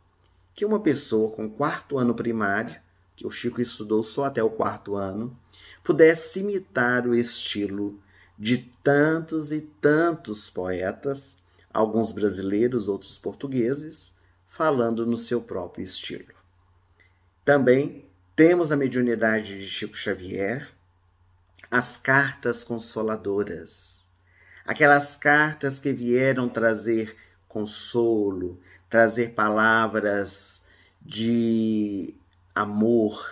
que uma pessoa com 4º ano primário, que o Chico estudou só até o 4º ano, pudesse imitar o estilo de tantos e tantos poetas, alguns brasileiros, outros portugueses, falando no seu próprio estilo. Também temos a mediunidade de Chico Xavier, as cartas consoladoras, aquelas cartas que vieram trazer consolo, trazer palavras de amor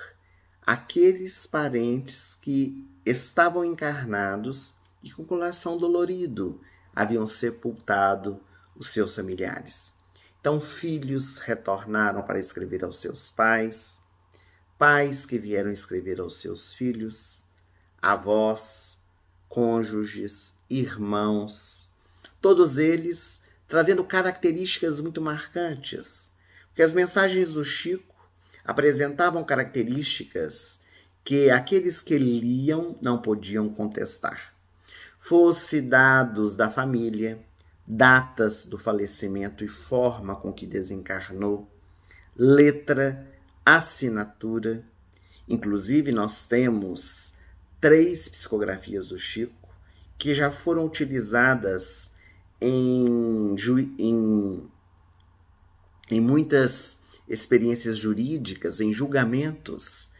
àqueles parentes que estavam encarnados e com o coração dolorido haviam sepultado os seus familiares. Então, filhos retornaram para escrever aos seus pais, pais que vieram escrever aos seus filhos, avós, cônjuges, irmãos, todos eles trazendo características muito marcantes, porque as mensagens do Chico apresentavam características que aqueles que liam não podiam contestar. Fosse dados da família, datas do falecimento e forma com que desencarnou, letra, assinatura. Inclusive, nós temos 3 psicografias do Chico que já foram utilizadas em muitas experiências jurídicas, em julgamentos,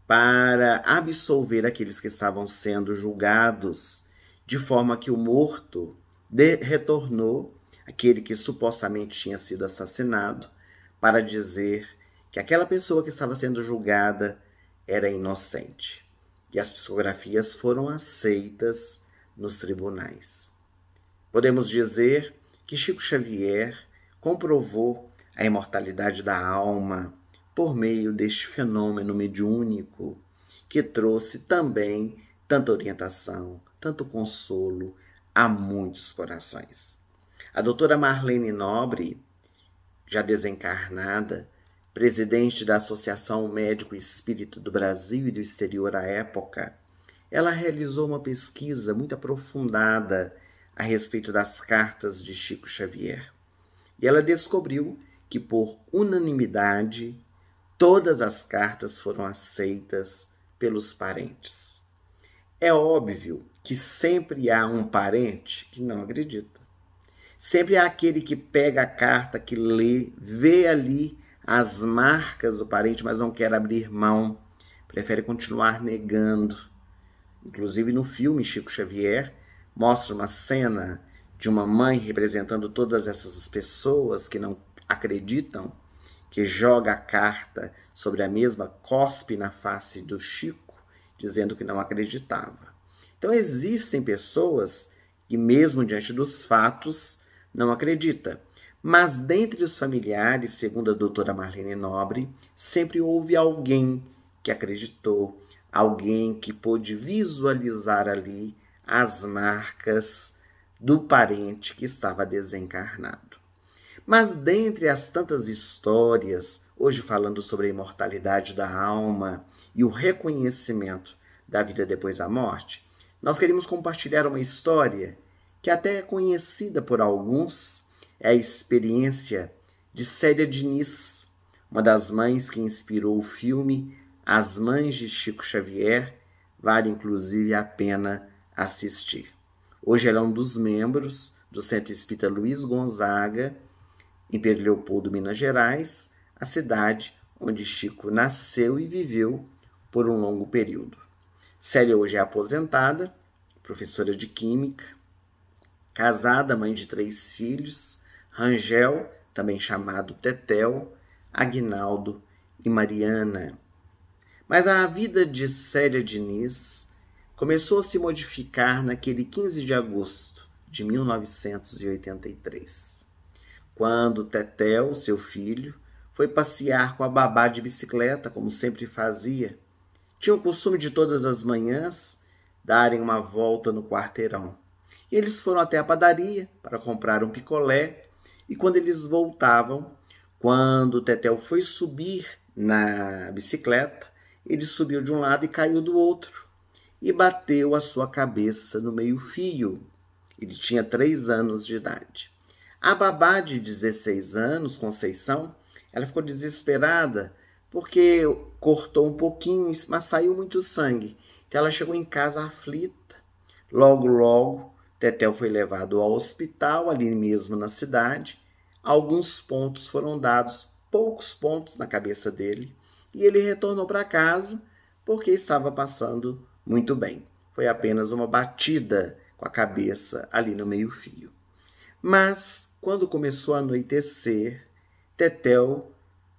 para absolver aqueles que estavam sendo julgados, de forma que o morto retornou, aquele que supostamente tinha sido assassinado, para dizer que aquela pessoa que estava sendo julgada era inocente. E as psicografias foram aceitas nos tribunais. Podemos dizer que Chico Xavier comprovou a imortalidade da alma por meio deste fenômeno mediúnico que trouxe também tanta orientação, tanto consolo a muitos corações. A doutora Marlene Nobre, já desencarnada, presidente da Associação Médico Espírita do Brasil e do exterior à época, ela realizou uma pesquisa muito aprofundada a respeito das cartas de Chico Xavier. E ela descobriu que, por unanimidade, todas as cartas foram aceitas pelos parentes. É óbvio que sempre há um parente que não acredita. Sempre há aquele que pega a carta, que lê, vê ali as marcas do parente, mas não quer abrir mão, prefere continuar negando. Inclusive no filme Chico Xavier, mostra uma cena de uma mãe representando todas essas pessoas que não acreditam, que joga a carta sobre a mesma, cospe na face do Chico, dizendo que não acreditava. Então existem pessoas que, mesmo diante dos fatos, não acreditam. Mas dentre os familiares, segundo a doutora Marlene Nobre, sempre houve alguém que acreditou, alguém que pôde visualizar ali as marcas do parente que estava desencarnado. Mas dentre as tantas histórias, hoje falando sobre a imortalidade da alma e o reconhecimento da vida depois da morte, nós queremos compartilhar uma história que até é conhecida por alguns, é a experiência de Célia Diniz, uma das mães que inspirou o filme As Mães de Chico Xavier, vale inclusive a pena assistir. Hoje ela é um dos membros do Centro Espírita Luiz Gonzaga, em Pedro Leopoldo, Minas Gerais, a cidade onde Chico nasceu e viveu por um longo período. Célia hoje é aposentada, professora de Química, casada, mãe de 3 filhos, Rangel, também chamado Tetel, Aguinaldo e Mariana. Mas a vida de Célia Diniz começou a se modificar naquele 15 de agosto de 1983, quando Tetel, seu filho, foi passear com a babá de bicicleta, como sempre fazia. Tinha o costume de todas as manhãs darem uma volta no quarteirão. E eles foram até a padaria para comprar um picolé, e quando eles voltavam, quando Tetel foi subir na bicicleta, ele subiu de um lado e caiu do outro, e bateu a sua cabeça no meio-fio. Ele tinha 3 anos de idade. A babá de 16 anos, Conceição, ela ficou desesperada porque cortou um pouquinho, mas saiu muito sangue. Então ela chegou em casa aflita. Logo, Tetel foi levado ao hospital, ali mesmo na cidade. Alguns pontos foram dados, poucos pontos na cabeça dele, e ele retornou para casa porque estava passando muito bem. Foi apenas uma batida com a cabeça ali no meio-fio. Mas, quando começou a anoitecer, Tetel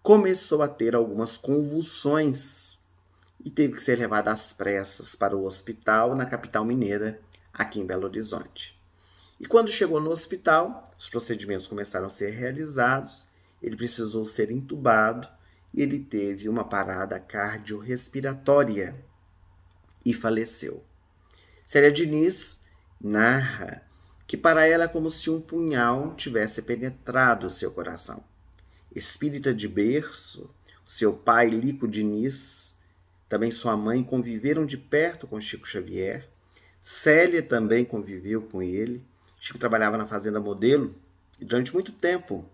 começou a ter algumas convulsões e teve que ser levado às pressas para o hospital na capital mineira, aqui em Belo Horizonte. E quando chegou no hospital, os procedimentos começaram a ser realizados, ele precisou ser entubado e ele teve uma parada cardiorrespiratória e faleceu. Célia Diniz narra que para ela é como se um punhal tivesse penetrado o seu coração. Espírita de berço, o seu pai, Lico Diniz, também sua mãe, conviveram de perto com Chico Xavier. Célia também conviveu com ele. Chico trabalhava na Fazenda Modelo e durante muito tempo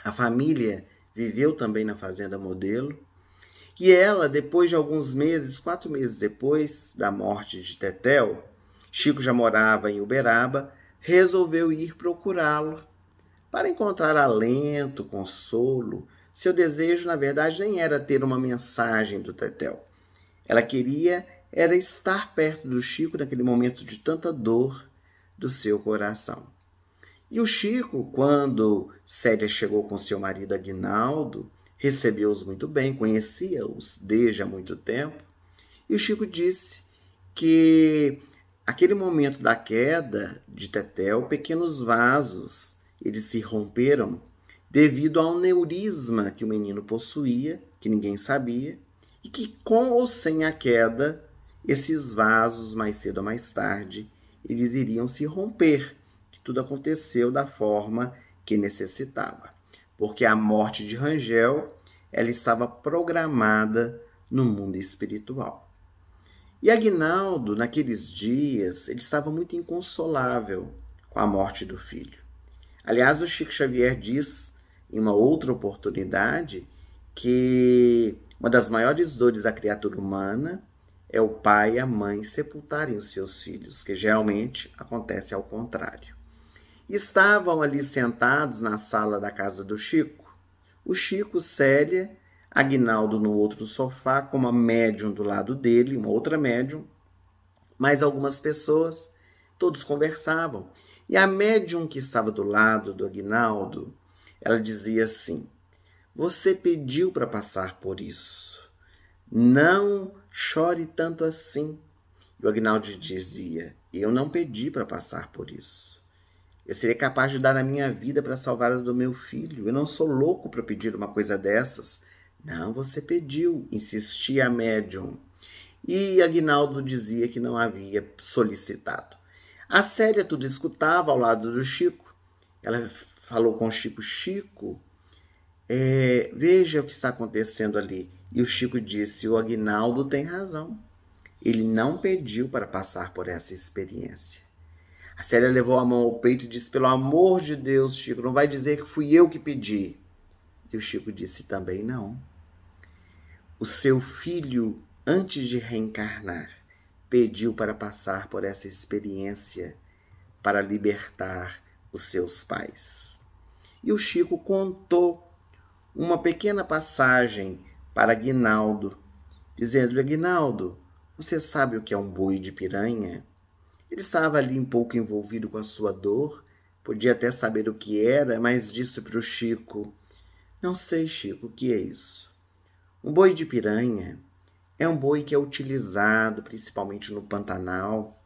a família viveu também na Fazenda Modelo. E ela, depois de alguns meses, 4 meses depois da morte de Tetel, Chico já morava em Uberaba, resolveu ir procurá-lo para encontrar alento, consolo. Seu desejo, na verdade, nem era ter uma mensagem do Tetel. Ela queria era estar perto do Chico naquele momento de tanta dor do seu coração. E o Chico, quando Célia chegou com seu marido Aguinaldo, recebeu-os muito bem, conhecia-os desde há muito tempo. E o Chico disse que aquele momento da queda de Tetel, pequenos vasos, eles se romperam devido a um neurisma que o menino possuía, que ninguém sabia, e que com ou sem a queda, esses vasos, mais cedo ou mais tarde, eles iriam se romper, que tudo aconteceu da forma que necessitava. Porque a morte de Rangel, ela estava programada no mundo espiritual. E Aguinaldo, naqueles dias, ele estava muito inconsolável com a morte do filho. Aliás, o Chico Xavier diz, em uma outra oportunidade, que uma das maiores dores da criatura humana é o pai e a mãe sepultarem os seus filhos, que geralmente acontece ao contrário. Estavam ali sentados na sala da casa do Chico, o Chico, Célia, Aguinaldo no outro sofá, com uma médium do lado dele, uma outra médium, mais algumas pessoas, todos conversavam. E a médium que estava do lado do Aguinaldo, ela dizia assim: você pediu para passar por isso, não chore tanto assim. E o Aguinaldo dizia: eu não pedi para passar por isso. Eu seria capaz de dar a minha vida para salvar a do meu filho. Eu não sou louco para pedir uma coisa dessas. Não, você pediu, insistia a médium. E Aguinaldo dizia que não havia solicitado. A Célia tudo escutava ao lado do Chico. Ela falou com o Chico: Chico, veja o que está acontecendo ali. E o Chico disse: o Aguinaldo tem razão. Ele não pediu para passar por essa experiência. A Célia levou a mão ao peito e disse: pelo amor de Deus, Chico, não vai dizer que fui eu que pedi. E o Chico disse também: não. O seu filho, antes de reencarnar, pediu para passar por essa experiência para libertar os seus pais. E o Chico contou uma pequena passagem para Aguinaldo, dizendo-lhe: Aguinaldo, você sabe o que é um boi de piranha? Ele estava ali um pouco envolvido com a sua dor, podia até saber o que era, mas disse para o Chico: não sei, Chico, o que é isso? Um boi de piranha é um boi que é utilizado principalmente no Pantanal,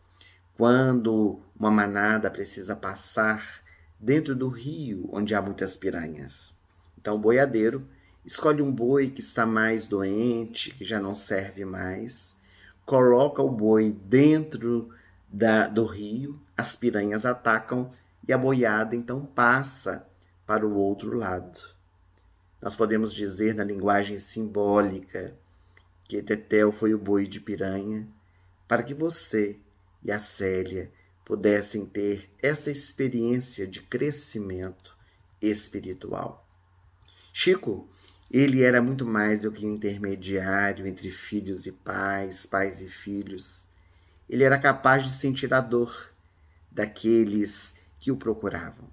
quando uma manada precisa passar dentro do rio onde há muitas piranhas. Então o boiadeiro escolhe um boi que está mais doente, que já não serve mais, coloca o boi dentro do rio, as piranhas atacam e a boiada então passa para o outro lado. Nós podemos dizer na linguagem simbólica que Tetel foi o boi de piranha para que você e a Célia pudessem ter essa experiência de crescimento espiritual. Chico, ele era muito mais do que um intermediário entre filhos e pais, pais e filhos. Ele era capaz de sentir a dor daqueles que o procuravam.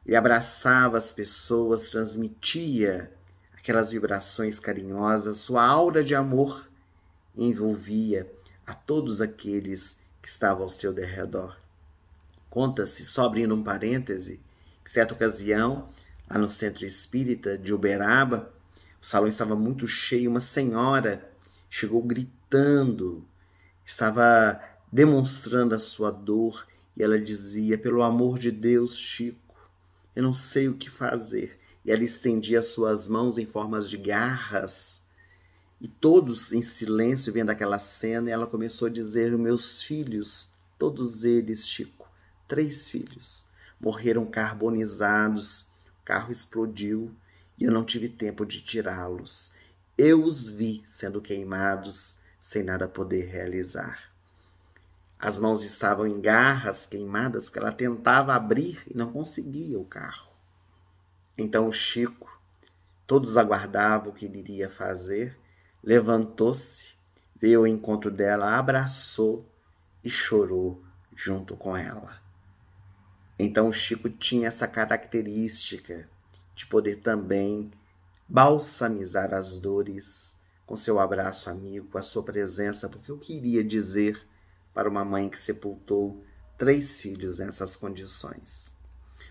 Ele abraçava as pessoas, transmitia aquelas vibrações carinhosas, sua aura de amor envolvia a todos aqueles que estavam ao seu derredor. Conta-se, só abrindo um parêntese, que certa ocasião, lá no Centro Espírita de Uberaba, o salão estava muito cheio, uma senhora chegou gritando, estava demonstrando a sua dor, e ela dizia: pelo amor de Deus, Chico, eu não sei o que fazer. E ela estendia suas mãos em formas de garras. E todos em silêncio vendo aquela cena, e ela começou a dizer: meus filhos, todos eles, Chico, 3 filhos, morreram carbonizados, o carro explodiu e eu não tive tempo de tirá-los. eu os vi sendo queimados sem nada poder realizar. As mãos estavam em garras queimadas porque ela tentava abrir e não conseguia o carro. Então o Chico, todos aguardavam o que ele iria fazer, levantou-se, veio ao encontro dela, abraçou e chorou junto com ela. Então o Chico tinha essa característica de poder também balsamizar as dores com seu abraço amigo, com a sua presença, porque eu queria dizer para uma mãe que sepultou 3 filhos nessas condições.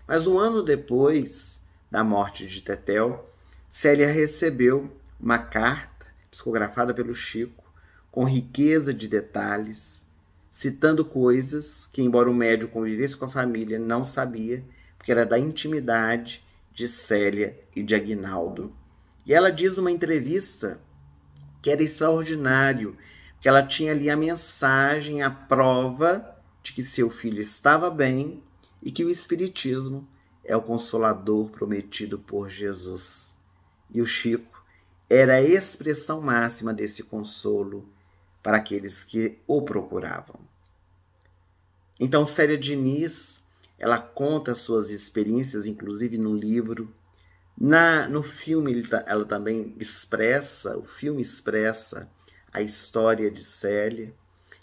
Mas um ano depois da morte de Tetel, Célia recebeu uma carta psicografada pelo Chico, com riqueza de detalhes, citando coisas que, embora o médium convivesse com a família, não sabia, porque era da intimidade de Célia e de Aguinaldo. E ela diz numa entrevista que era extraordinário, que ela tinha ali a mensagem, a prova de que seu filho estava bem e que o Espiritismo é o consolador prometido por Jesus. E o Chico era a expressão máxima desse consolo para aqueles que o procuravam. Então, Célia Diniz, ela conta suas experiências, inclusive no livro. No filme, ela também expressa, o filme expressa a história de Célia.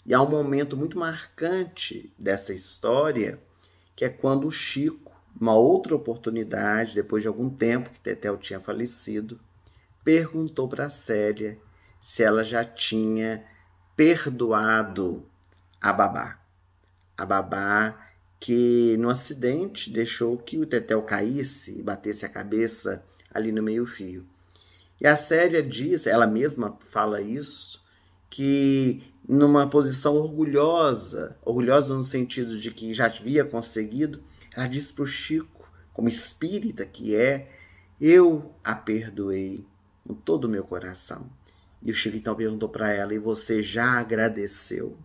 E há um momento muito marcante dessa história, que é quando o Chico, uma outra oportunidade, depois de algum tempo que Tetel tinha falecido, perguntou para Célia se ela já tinha perdoado a babá. A babá que, no acidente, deixou que o Tetel caísse e batesse a cabeça ali no meio-fio. E a Célia diz, ela mesma fala isso, que numa posição orgulhosa no sentido de que já havia conseguido, ela disse para o Chico, como espírita que é, eu a perdoei com todo o meu coração. E o Chico então perguntou para ela, e você já agradeceu?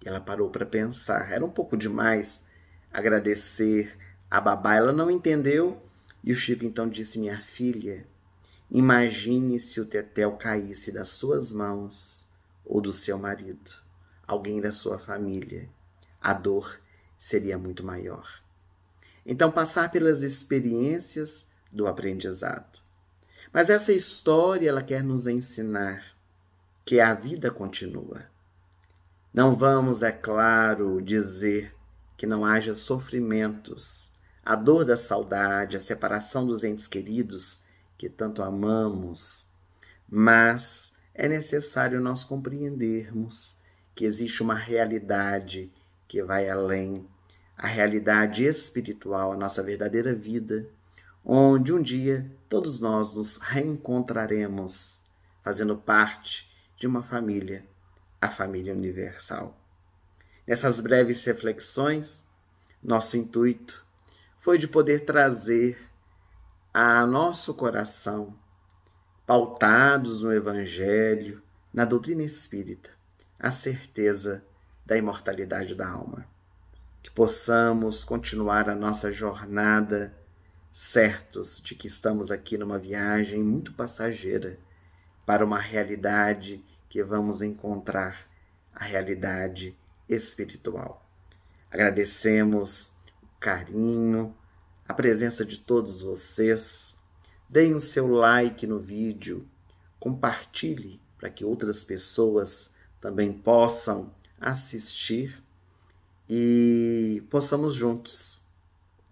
E ela parou para pensar, era um pouco demais agradecer a babá, ela não entendeu. E o Chico então disse, minha filha, imagine se o Tetel caísse das suas mãos ou do seu marido, alguém da sua família, a dor seria muito maior. Então, passar pelas experiências do aprendizado. Mas essa história, ela quer nos ensinar que a vida continua. Não vamos, é claro, dizer que não haja sofrimentos, a dor da saudade, a separação dos entes queridos que tanto amamos, mas é necessário nós compreendermos que existe uma realidade que vai além, a realidade espiritual, a nossa verdadeira vida, onde um dia todos nós nos reencontraremos, fazendo parte de uma família, a família universal. Nessas breves reflexões, nosso intuito foi de poder trazer a nosso coração, pautados no Evangelho, na doutrina espírita, a certeza da imortalidade da alma. Que possamos continuar a nossa jornada certos de que estamos aqui numa viagem muito passageira para uma realidade que vamos encontrar, a realidade espiritual. Agradecemos o carinho, a presença de todos vocês. Deem o seu like no vídeo, compartilhe para que outras pessoas também possam assistir e possamos juntos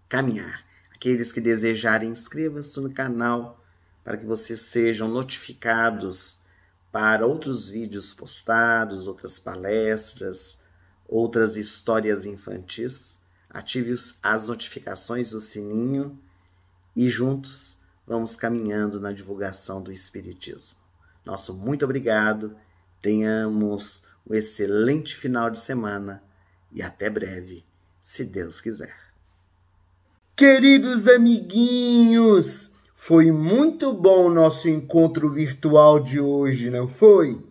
caminhar. Aqueles que desejarem, inscrevam-se no canal para que vocês sejam notificados para outros vídeos postados, outras palestras, outras histórias infantis. Ative as notificações do sininho e juntos vamos caminhando na divulgação do Espiritismo. Nosso muito obrigado, tenhamos um excelente final de semana e até breve, se Deus quiser. Queridos amiguinhos, foi muito bom o nosso encontro virtual de hoje, não foi?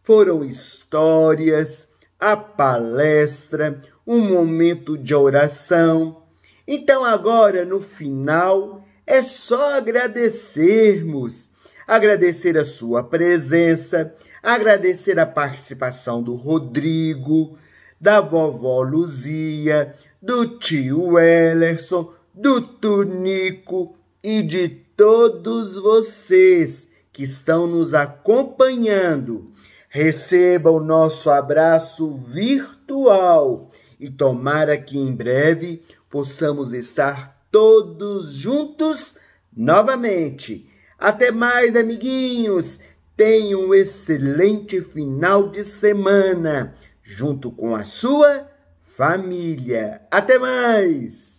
Foram histórias, a palestra, um momento de oração. Então agora, no final, é só agradecermos. agradecer a sua presença, agradecer a participação do Rodrigo, da vovó Luzia, do tio Ellerson, do Tunico e de todos vocês que estão nos acompanhando. Receba o nosso abraço virtual e tomara que em breve possamos estar todos juntos novamente. Até mais, amiguinhos! Tenham um excelente final de semana junto com a sua família. Até mais!